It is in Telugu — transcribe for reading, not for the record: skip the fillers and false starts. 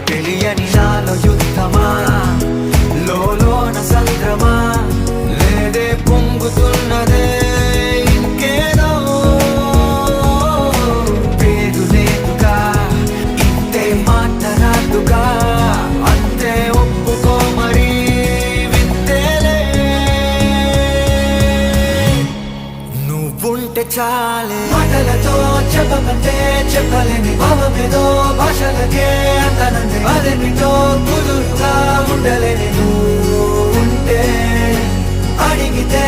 తెలియని నాలో యుద్ధమా, లోన సంద్రమా, లేదే పొంగుతున్నదే ఇంకేదో. పేరు లేదుగా, ఇంతే మాట్లాడుగా, అంతే ఒప్పుకో మరి వింతేలే. నువ్వుంటే చాలే, మాటలతో చెప్పమంటే చెప్పలేని భావమేదో, భాషలకే అంతనందే అదేమిటో కుదురుగా ఉండలేని. నువ్వు ఉంటే అడిగితే